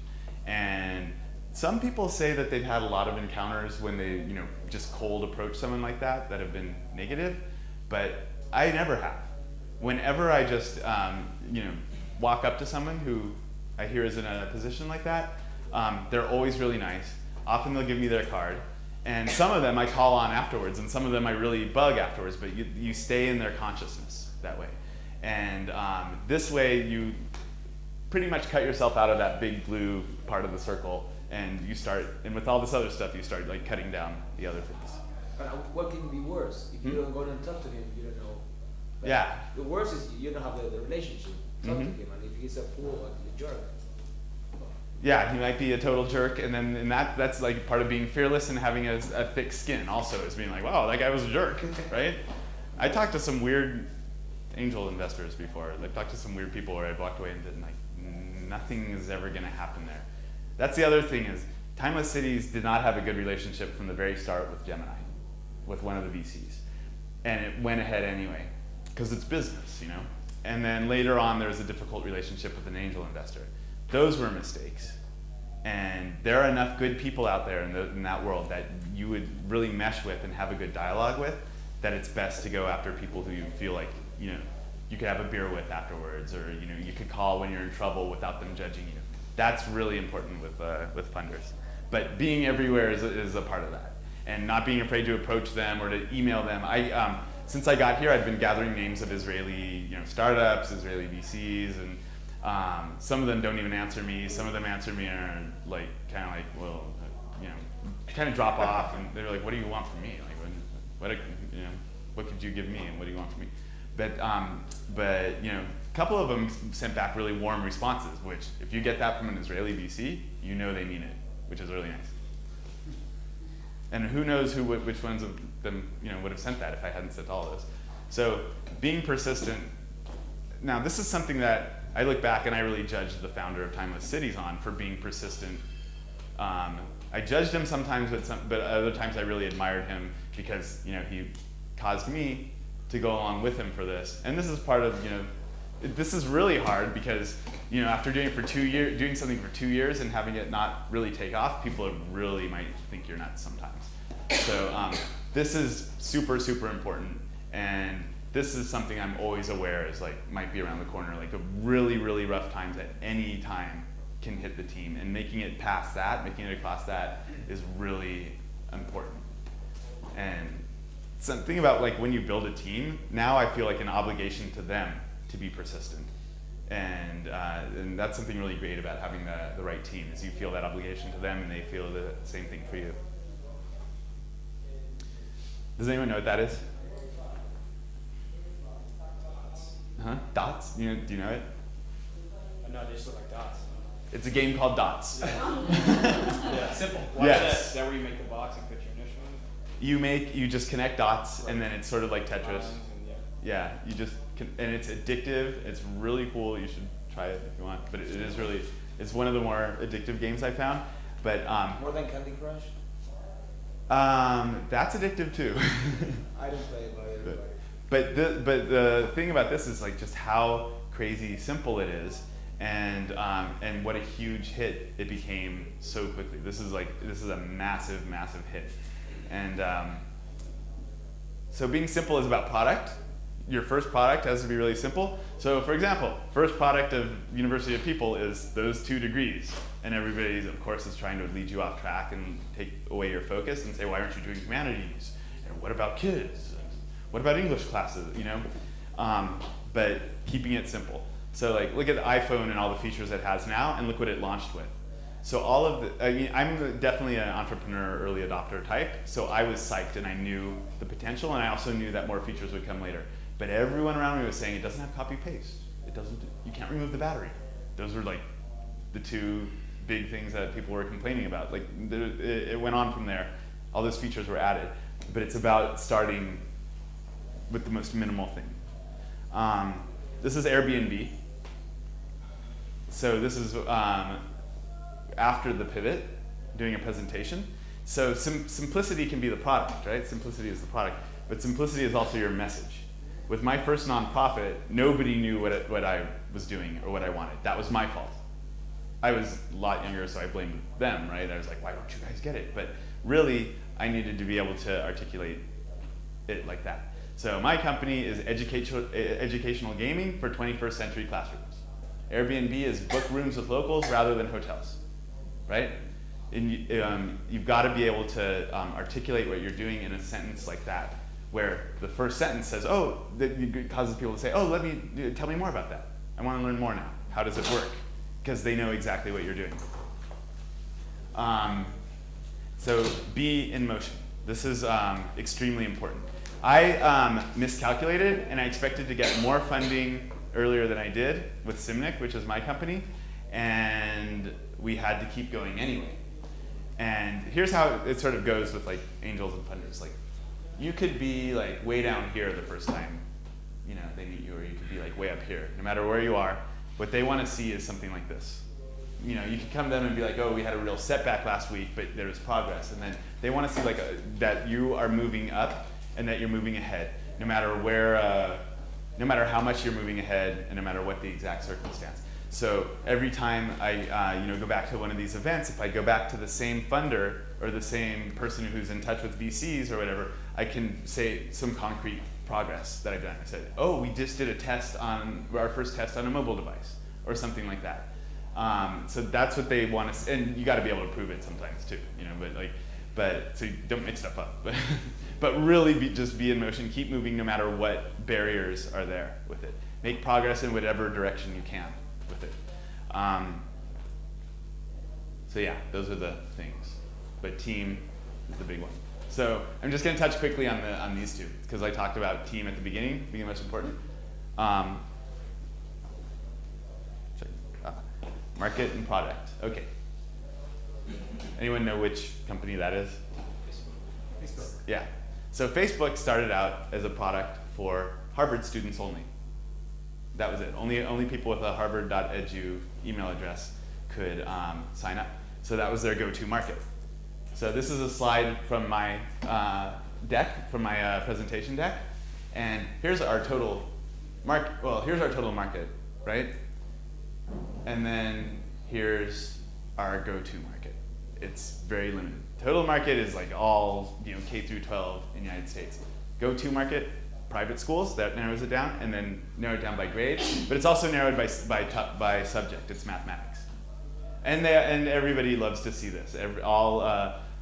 And some people say that they've had a lot of encounters when they, just cold approach someone like that have been negative, but I never have. Whenever I just, walk up to someone who I hear is in a position like that, they're always really nice. Often they'll give me their card. And some of them I call on afterwards, and some of them I really bug afterwards, but you stay in their consciousness that way. And this way you pretty much cut yourself out of that big blue part of the circle, and you start, and with all this other stuff, you start like cutting down the other things.
But what can be worse? If you don't go and talk to him, you don't know. But
yeah.
The worst is you don't have the relationship. Talk to him, and if he's a fool or a jerk.
Yeah, he might be a total jerk, and then that's like part of being fearless and having a thick skin also, is being like, wow, that guy was a jerk, right? I talked to some weird angel investors before. I've talked to some weird people where I've walked away and been like, nothing is ever gonna happen there. That's the other thing is, Timeless Cities did not have a good relationship from the very start with Gemini, with one of the VCs. And it went ahead anyway, because it's business, And then later on, there was a difficult relationship with an angel investor. Those were mistakes. And there are enough good people out there in that world that you would really mesh with and have a good dialogue with, that it's best to go after people who you feel like, you could have a beer with afterwards, or you could call when you're in trouble without them judging you. That's really important with funders. But being everywhere is a part of that. And not being afraid to approach them or to email them. Since I got here, I've been gathering names of Israeli startups, Israeli VCs, and some of them don't even answer me. Some of them answer me and are like, kind of like, well, kind of drop off, and they're like, what do you want from me? Like, what could you give me, and what do you want from me? But a couple of them sent back really warm responses, which if you get that from an Israeli VC, they mean it, which is really nice. And who knows which ones of them would have sent that if I hadn't sent all of those. So being persistent. Now this is something that I look back and I really judge the founder of Timeless Cities on for being persistent. I judged him sometimes, but other times I really admired him because he caused me to go along with him for this. And this is part of this is really hard because after doing something for 2 years and having it not really take off, people really might think you're nuts sometimes. So this is super, super important, and this is something I'm always aware is might be around the corner. Like a really, really rough times at any time can hit the team, and making it past that, making it across that is really important. And something about when you build a team, now I feel like an obligation to them to be persistent. And that's something really great about having the right team, is you feel that obligation to them and they feel the same thing for you. Does anyone know what that is? Dots? Do you know it?
No, they just look like dots.
It's a game called Dots.
Yeah, simple.
Yes.
Is that where you make the box and put your initial in?
You just connect dots,
Right.
and then it's sort of like Tetris.
Lines and
Yeah, and it's addictive. It's really cool. You should try it if you want. But it's one of the more addictive games I found. But
More than Candy Crush?
that's addictive too.
I don't play it by everybody.
But the thing about this is just how crazy simple it is, and what a huge hit it became so quickly. This is a massive, massive hit, and so being simple is about product. Your first product has to be really simple. So for example, first product of University of People is those 2 degrees. And everybody, of course, is trying to lead you off track and take away your focus and say, why aren't you doing humanities? And what about kids? And what about English classes? But keeping it simple. So like, look at the iPhone and all the features it has now, and look what it launched with. So all of the, I mean, I'm definitely an entrepreneur, early adopter type, so I was psyched and I knew the potential, and I also knew that more features would come later. But everyone around me was saying it doesn't have copy-paste. It doesn't, you can't remove the battery. Those were like the two big things that people were complaining about. Like, it went on from there. All those features were added. But it's about starting with the most minimal thing. This is Airbnb. So this is after the pivot, doing a presentation. So simplicity can be the product, right? Simplicity is the product, but simplicity is also your message. With my first nonprofit, nobody knew what I was doing or what I wanted. That was my fault. I was a lot younger, so I blamed them, right? I was like, why don't you guys get it? But really, I needed to be able to articulate it like that. So my company is educational gaming for 21st century classrooms. Airbnb is book rooms with locals rather than hotels, right? And you've got to be able to articulate what you're doing in a sentence like that, where the first sentence says, oh, that causes people to say, oh, tell me more about that. I want to learn more now. How does it work? Because they know exactly what you're doing. So be in motion. This is extremely important. I miscalculated, and I expected to get more funding earlier than I did with Simnic, which is my company, and we had to keep going anyway. And here's how it sort of goes with like angels and funders. Like, you could be like way down here the first time, you know, they meet you, or you could be like way up here. No matter where you are, what they want to see is something like this. You know, you could come to them and be like, oh, we had a real setback last week, but there was progress. And then they want to see like that you are moving up and that you're moving ahead, no matter where, no matter how much you're moving ahead, and no matter what the exact circumstance. So every time I go back to one of these events, if I go back to the same funder or the same person who's in touch with VCs or whatever, I can say some concrete progress that I've done. I said, oh, we just did a test on, our first test on a mobile device, or something like that. So that's what they want to, and you got to be able to prove it sometimes too, you know. But so you don't make stuff up, but really just be in motion, keep moving no matter what barriers are there with it. Make progress in whatever direction you can with it. So yeah, those are the things. But team is the big one. So I'm just going to touch quickly on these two, because I talked about team at the beginning being the most important. Market and product. Okay. Anyone know which company that is?
Facebook.
Yeah. So Facebook started out as a product for Harvard students only. That was it. Only people with a harvard.edu email address could sign up. So that was their go-to market. So this is a slide from my deck, from my presentation deck. And here's our total market. Well, here's our total market, right? And then here's our go-to market. It's very limited. Total market is like all, you know, K through 12 in the United States. Go-to market, private schools, that narrows it down, and then narrowed down by grade. But it's also narrowed by subject. It's mathematics. And everybody loves to see this. All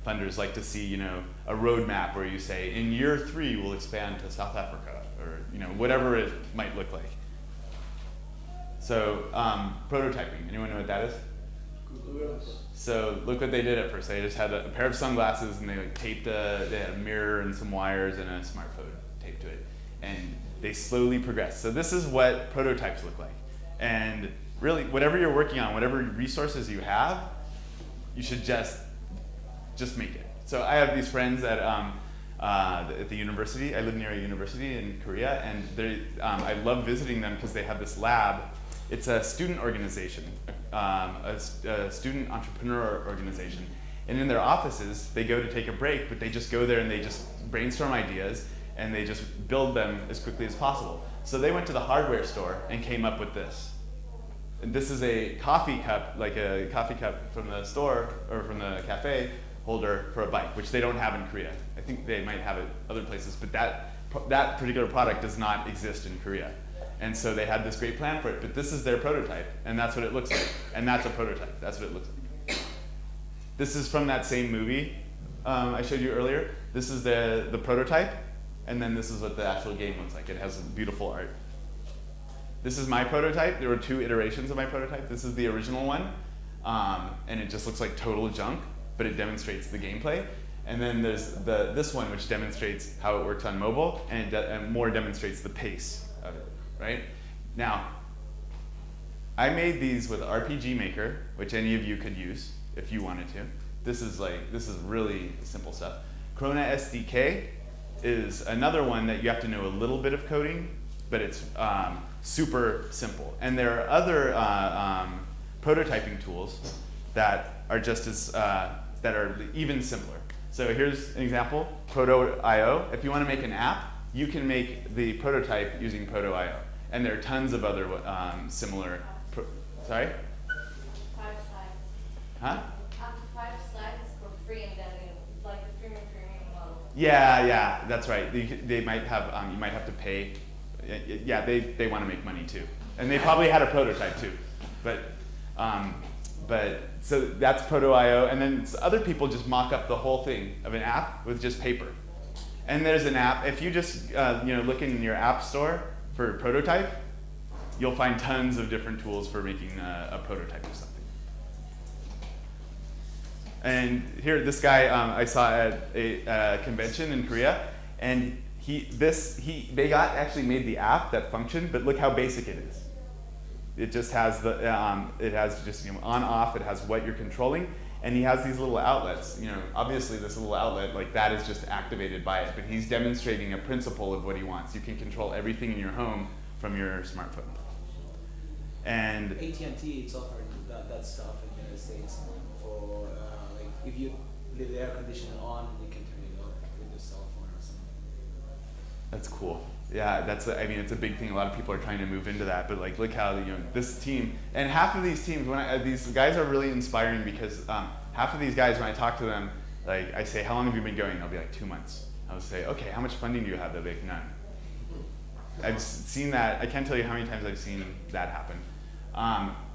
funders like to see, you know, a roadmap where you say, in year 3 we'll expand to South Africa, or, you know, whatever it might look like. So prototyping. Anyone know what that is? So look what they did at first. They just had a pair of sunglasses, and they like taped they had a mirror and some wires and a smartphone taped to it, and they slowly progressed. So this is what prototypes look like. And really, whatever you're working on, whatever resources you have, you should just make it. So I have these friends at the university. I live near a university in Korea, and I love visiting them because they have this lab. It's a student organization, a student entrepreneur organization. And in their offices, they go to take a break, but they just go there and they just brainstorm ideas, and they just build them as quickly as possible. So they went to the hardware store and came up with this. And this is a coffee cup, like a coffee cup from the store or from the cafe holder for a bike, which they don't have in Korea. I think they might have it other places, but that particular product does not exist in Korea. And so they had this great plan for it, but this is their prototype, and that's what it looks like. And that's a prototype. That's what it looks like. This is from that same movie I showed you earlier. This is the prototype, and then this is what the actual game looks like. It has beautiful art. This is my prototype. There were 2 iterations of my prototype. This is the original one, and it just looks like total junk, but it demonstrates the gameplay. And then there's this one, which demonstrates how it works on mobile, and more demonstrates the pace of it, right? Now, I made these with RPG Maker, which any of you could use if you wanted to. This is really simple stuff. Krona SDK is another one that you have to know a little bit of coding, but it's super simple. And there are other prototyping tools that are just as that are even simpler. So here's an example, Proto.io. If you want to make an app, you can make the prototype using Proto.io. And there are tons of other similar. Sorry?
5 slides.
Huh?
Up to 5 slides for free, and then like the premium model.
Yeah, that's right. They might have you might have to pay. Yeah, they want to make money too, and they probably had a prototype too, but so that's Proto.io, and then other people just mock up the whole thing of an app with just paper. And there's an app. If you just look in your app store for prototype, you'll find tons of different tools for making a prototype of something. And here, this guy I saw at a convention in Korea, and they actually made the app that functioned, but look how basic it is. It just has it has just on off. It has what you're controlling, and he has these little outlets. Obviously this little outlet like that is just activated by it, but he's demonstrating a principle of what he wants. You can control everything in your home from your smartphone. And
AT&T it's offering that stuff in the United States for like if you leave the air conditioner on, you can turn it off with your cell phone or something.
That's cool. Yeah, it's a big thing. A lot of people are trying to move into that, but like look how this team, and half of these teams, these guys are really inspiring because half of these guys, when I talk to them, like I say, how long have you been going? They'll be like 2 months. I'll say, okay, how much funding do you have? They'll be like, none. I've seen that. I can't tell you how many times I've seen that happen.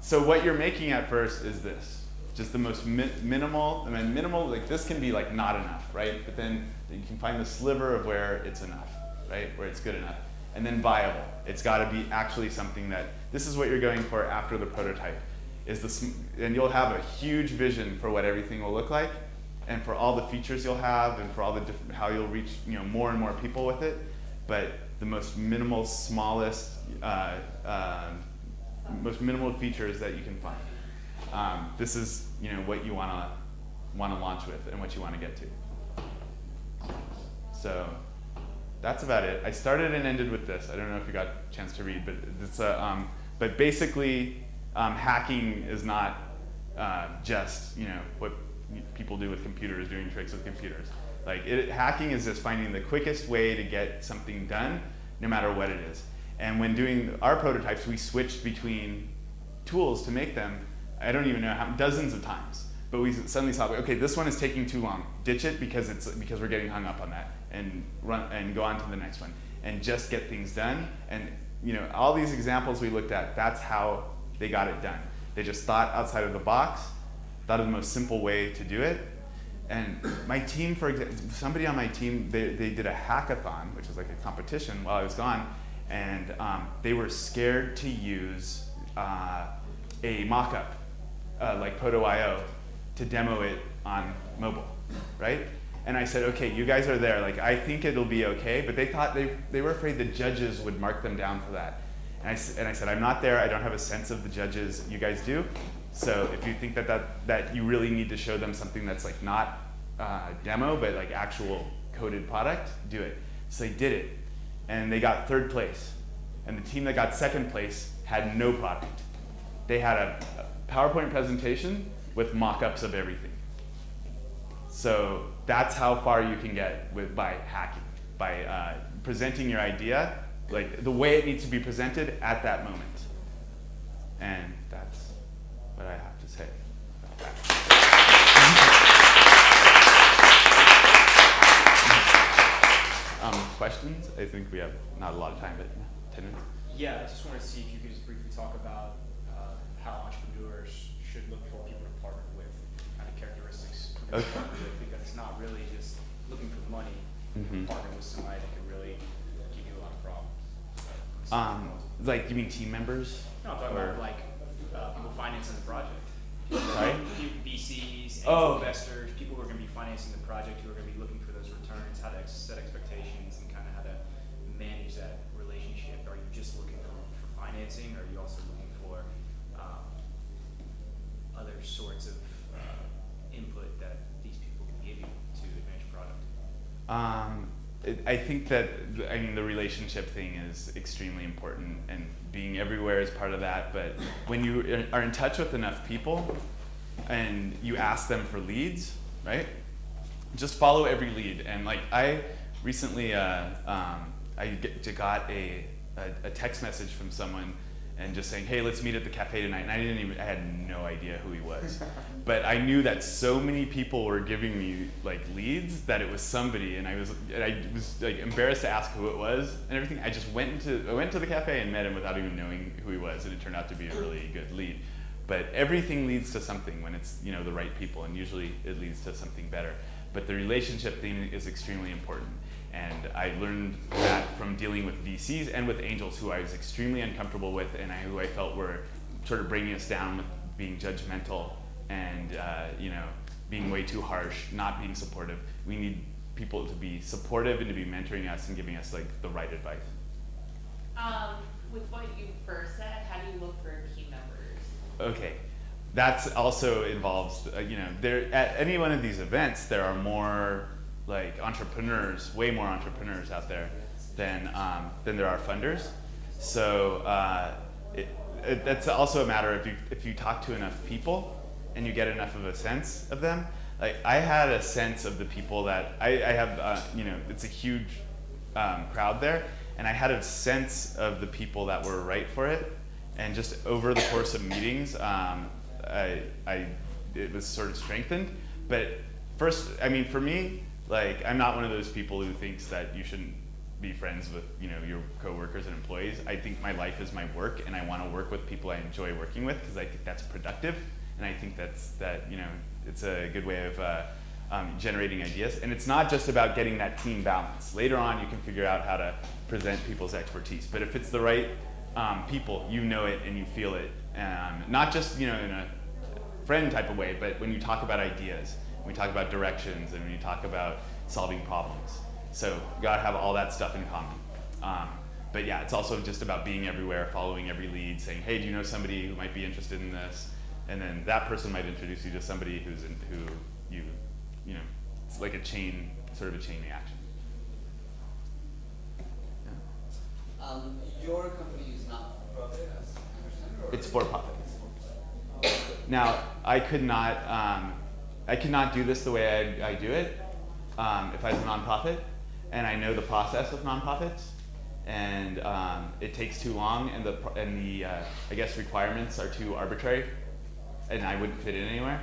So what you're making at first is this, just the most minimal. Minimal, like this can be like not enough, right? But then you can find the sliver of where it's enough, right? Where it's good enough. And then viable. It's got to be actually something that, this is what you're going for after the prototype. And you'll have a huge vision for what everything will look like, and for all the features you'll have, and for all the different, how you'll reach more and more people with it. But the most minimal, smallest, most minimal features that you can find. This is what you want to launch with and what you want to get to. So that's about it. I started and ended with this. I don't know if you got a chance to read, but it's but basically hacking is not just what people do with computers, doing tricks with computers. Hacking is just finding the quickest way to get something done, no matter what it is. And when doing our prototypes, we switched between tools to make them. I don't even know how dozens of times. But we suddenly saw, okay, this one is taking too long. Ditch it because we're getting hung up on that, and go on to the next one, and just get things done. And all these examples we looked at, that's how they got it done. They just thought outside of the box, thought of the most simple way to do it. And my team, for example, somebody on my team, they did a hackathon, which is like a competition while I was gone, and they were scared to use a mock-up like Proto.io to demo it on mobile, right? And I said, okay, you guys are there. Like, I think it'll be okay. But they thought they were afraid the judges would mark them down for that. And I said, I'm not there. I don't have a sense of the judges. You guys do. So if you think that you really need to show them something that's like not demo, but like actual coded product, do it. So they did it, and they got 3rd place. And the team that got 2nd place had no product. They had a PowerPoint presentation with mock-ups of everything. So that's how far you can get by hacking, by presenting your idea like the way it needs to be presented at that moment. And that's what I have to say about that. Questions? I think we have not a lot of time, but 10 minutes.
Yeah, I just wanted to see if you could just briefly talk about how entrepreneurs should look for people to partner with, kind of characteristics to partner with, because it's not really just looking for the money. Partner with somebody that can really give you a lot of problems.
Like, you mean team members?
No, I'm talking about like people financing the project.
Sorry?
VCs, angel
Oh.
investors, people who are going to be financing the project, who are going to be looking for those returns, how to set expectations, and kind of how to manage that relationship. Are you just looking for financing, or are you also looking for other sorts of input that these people can give you to advance your product?
I think that, I mean, the relationship thing is extremely important, and being everywhere is part of that. But when you are in touch with enough people and you ask them for leads, right? Just follow every lead. And like, I recently got a text message from someone and just saying, hey, let's meet at the cafe tonight. And I had no idea who he was. But I knew that so many people were giving me like leads that it was somebody, and I was like embarrassed to ask who it was and everything. I just went to the cafe and met him without even knowing who he was, and it turned out to be a really good lead. But everything leads to something when it's, you know, the right people, and usually it leads to something better. But the relationship thing is extremely important. And I learned that from dealing with VCs and with angels who I was extremely uncomfortable with, and who I felt were sort of bringing us down with being judgmental and you know, being way too harsh, not being supportive. We need people to be supportive and to be mentoring us and giving us like the right advice.
With what you first said, how do you look for team members?
Okay, that's also involves, you know, there at any one of these events there are more like entrepreneurs, way more entrepreneurs out there than there are funders. So that's also a matter of if you talk to enough people and you get enough of a sense of them. Like, I had a sense of the people that I have, you know, it's a huge crowd there, and I had a sense of the people that were right for it. And just over the course of meetings, it was sort of strengthened. But first, I mean, for me, like, I'm not one of those people who thinks that you shouldn't be friends with, you know, your coworkers and employees. I think my life is my work, and I want to work with people I enjoy working with because I think that's productive, and I think that you know, it's a good way of generating ideas. And it's not just about getting that team balance. Later on, you can figure out how to present people's expertise. But if it's the right people, you know it and you feel it, not just, you know, in a friend type of way, but when you talk about ideas, when we talk about directions, and when you talk about solving problems. So you gotta have all that stuff in common. But yeah, it's also just about being everywhere, following every lead, saying, hey, do you know somebody who might be interested in this? And then that person might introduce you to somebody who you know, it's like a chain, sort of a chain reaction. Yeah.
Your company is not for profit, as I understand, or?
It's for profit. Now, I could not do this the way I do it if I was a nonprofit, and I know the process of nonprofits, and it takes too long, and the I guess requirements are too arbitrary, and I wouldn't fit in anywhere,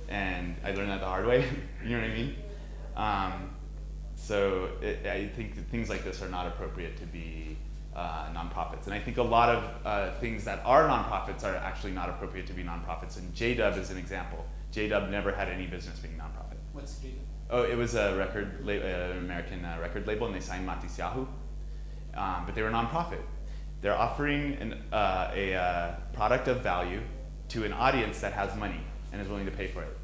and I learned that the hard way. You know what I mean? So I think that things like this are not appropriate to be nonprofits, and I think a lot of things that are nonprofits are actually not appropriate to be nonprofits. And JDub is an example. JDub never had any business being nonprofit.
What's JDub?
Oh, it was a American record label, and they signed Matis Yahoo, but they were nonprofit. They're offering a product of value to an audience that has money and is willing to pay for it,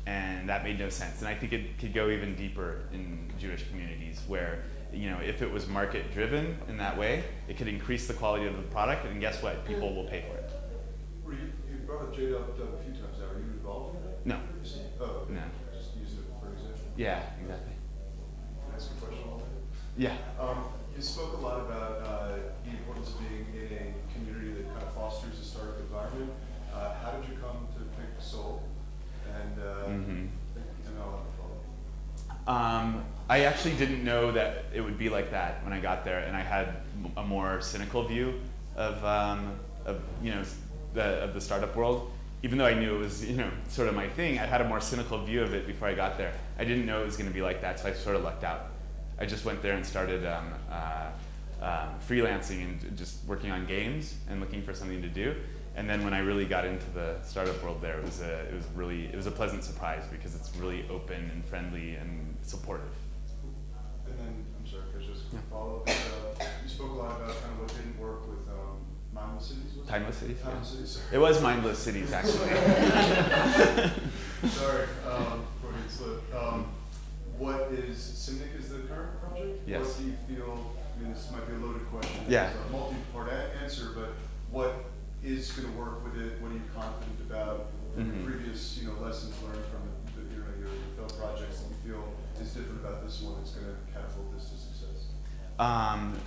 and that made no sense. And I think it could go even deeper in Jewish communities where, you know, if it was market driven in that way, it could increase the quality of the product, and guess what? People will pay for it.
You brought up JDub a few times now. Are you involved in it?
No.
Oh, okay.
No.
Just use it for example.
Yeah, exactly.
Can I ask a question on that?
Yeah.
You spoke a lot about the importance of being in a community that kind of fosters a startup environment. How did you come to pick Seoul? And I'll follow.
I actually didn't know that it would be like that when I got there, and I had a more cynical view of you know, the startup world. Even though I knew it was, you know, sort of my thing, I had a more cynical view of it before I got there. I didn't know it was going to be like that, so I sort of lucked out. I just went there and started freelancing and just working on games and looking for something to do. And then when I really got into the startup world there, it was a pleasant surprise because it's really open and friendly and supportive.
And then, I'm sorry, Chris, just a follow up. You spoke a lot about kind of what didn't work with Mindless Cities? Was it?
Timeless Cities?
Timeless
Yeah.
Cities, sorry.
It was Mindless Cities, actually.
Sorry, Freudian slip. What is, Simnic is the current project?
Yes.
What do you feel, I mean, this might be a loaded question.
Yeah.
It's a multi-part answer, but what is going to work with it? What are you confident about from your previous, lessons learned from your failed projects that you feel is different about this one that's going to catapult this to success?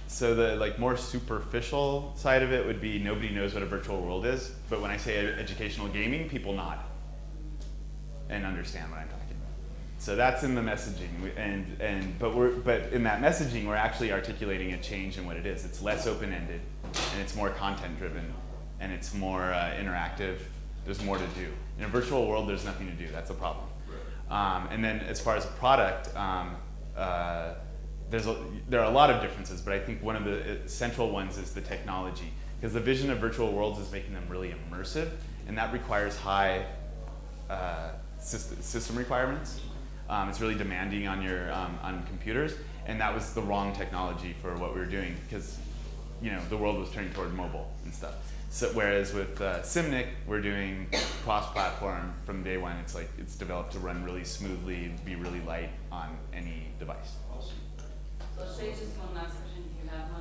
So the more superficial side of it would be nobody knows what a virtual world is, but when I say educational gaming, people nod and understand what I'm talking about. So that's in the messaging, but in that messaging, we're actually articulating a change in what it is. It's less open-ended, and it's more content-driven, and it's more interactive. There's more to do. In a virtual world, there's nothing to do. That's a problem. And then as far as a product, there are a lot of differences, but I think one of the central ones is the technology, because the vision of virtual worlds is making them really immersive, and that requires high system requirements. It's really demanding on your on computers, and that was the wrong technology for what we were doing, because the world was turning toward mobile and stuff. So whereas with Simnic, we're doing cross-platform from day one. It's developed to run really smoothly, be really light on any device.
So say just one last question, if you have one.